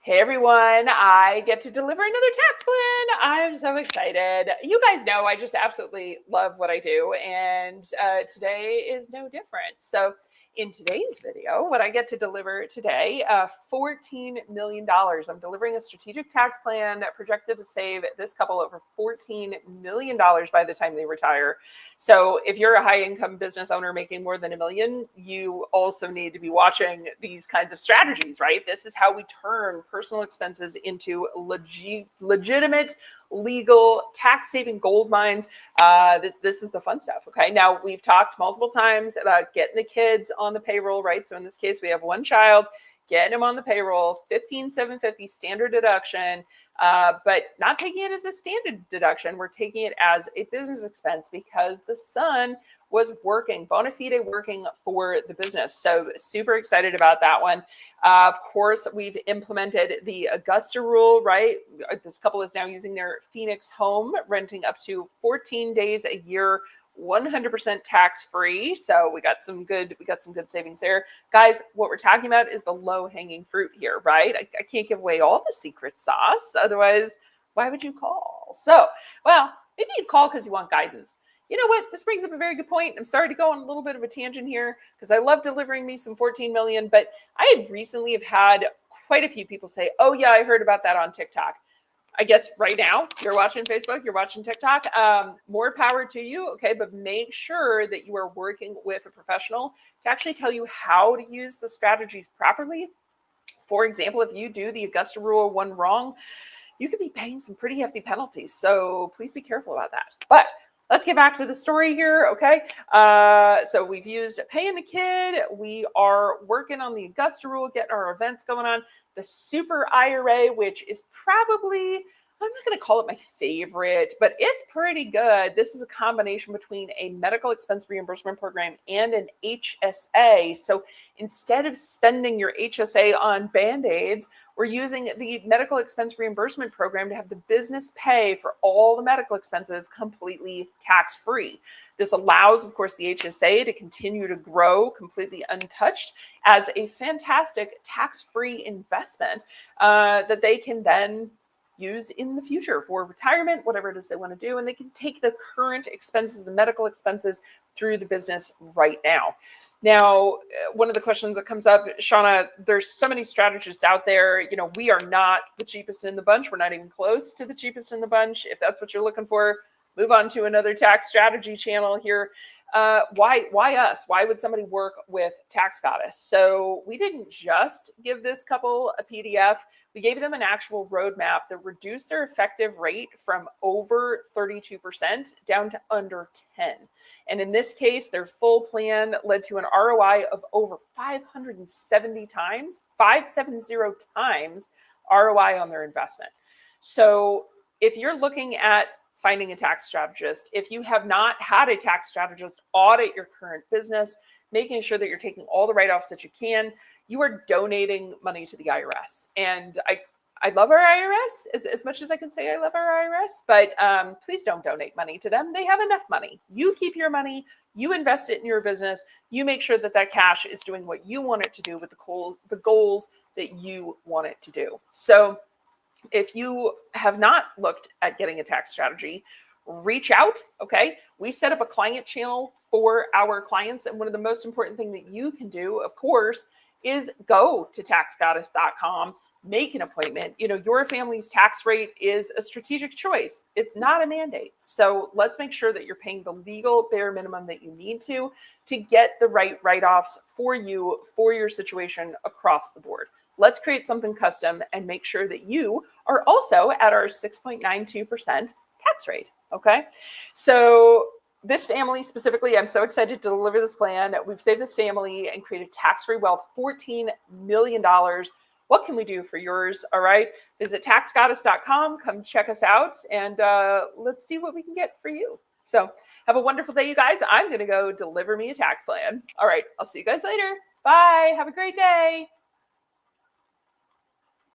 Hey everyone, I get to deliver another tax plan. I'm so excited. You guys know I just absolutely love what I do, and today is no different. So in today's video, what I get to deliver today, $14 million. I'm delivering a strategic tax plan projected to save this couple over $14 million by the time they retire. So if you're a high income business owner making more than $1 million, you also need to be watching these kinds of strategies, right? This is how we turn personal expenses into legitimate legal tax saving gold mines. This is the fun stuff. Okay. Now we've talked multiple times about getting the kids on the payroll, right? So in this case, we have one child, getting him on the payroll, $15,750 standard deduction. But not taking it as a standard deduction. We're taking it as a business expense because the son was working, bona fide working for the business. So super excited about that one. Of course, we've implemented the Augusta rule, right? This couple is now using their Phoenix home, renting up to 14 days a year, 100% tax free. So we got some good savings there. Guys, what we're talking about is the low hanging fruit here, right? I can't give away all the secret sauce. Otherwise, why would you call? So, well, maybe you'd call because you want guidance. You know what? This brings up a very good point. I'm sorry to go on a little bit of a tangent here because I love delivering me some 14 million, but I recently have had quite a few people say, oh yeah, I heard about that on TikTok. I guess right now you're watching Facebook, you're watching TikTok, more power to you. Okay. But make sure that you are working with a professional to actually tell you how to use the strategies properly. For example, if you do the Augusta rule one wrong, you could be paying some pretty hefty penalties. So please be careful about that. But let's get back to the story here, okay? So we've used paying the kid. We are working on the Augusta rule, getting our events going on. The Super IRA, which is probably, I'm not going to call it my favorite, but it's pretty good. This is a combination between a medical expense reimbursement program and an HSA. So instead of spending your HSA on Band-Aids, we're using the medical expense reimbursement program to have the business pay for all the medical expenses completely tax-free. This allows, of course, the HSA to continue to grow completely untouched as a fantastic tax-free investment that they can then use in the future for retirement, whatever it is they want to do. And they can take the current expenses, the medical expenses, through the business right now. Now, one of the questions that comes up, Shauna, there's so many strategists out there. You know, we are not the cheapest in the bunch. We're not even close to the cheapest in the bunch. If that's what you're looking for, move on to another tax strategy channel here. Why us? Why would somebody work with Tax Goddess? So we didn't just give this couple a PDF. We gave them an actual roadmap that reduced their effective rate from over 32% down to under 10. And in this case, their full plan led to an ROI of over 570 times ROI on their investment. So if you're looking at finding a tax strategist, if you have not had a tax strategist audit your current business, making sure that you're taking all the write-offs that you can, you are donating money to the IRS. And I love our IRS as much as I can say I love our IRS, but please don't donate money to them. They have enough money. You keep your money, you invest it in your business, you make sure that that cash is doing what you want it to do with the goals that you want it to do. So if you have not looked at getting a tax strategy, reach out, okay? We set up a client channel for our clients. And one of the most important things that you can do, of course, is go to taxgoddess.com, make an appointment. You know, your family's tax rate is a strategic choice. It's not a mandate. So let's make sure that you're paying the legal bare minimum that you need to get the right write-offs for you, for your situation across the board. Let's create something custom and make sure that you are also at our 6.92% tax rate, okay? So this family specifically, I'm so excited to deliver this plan. We've saved this family and created tax-free wealth, $14 million. What can we do for yours? All right. Visit taxgoddess.com. Come check us out and let's see what we can get for you. So have a wonderful day, you guys. I'm going to go deliver me a tax plan. All right. I'll see you guys later. Bye. Have a great day.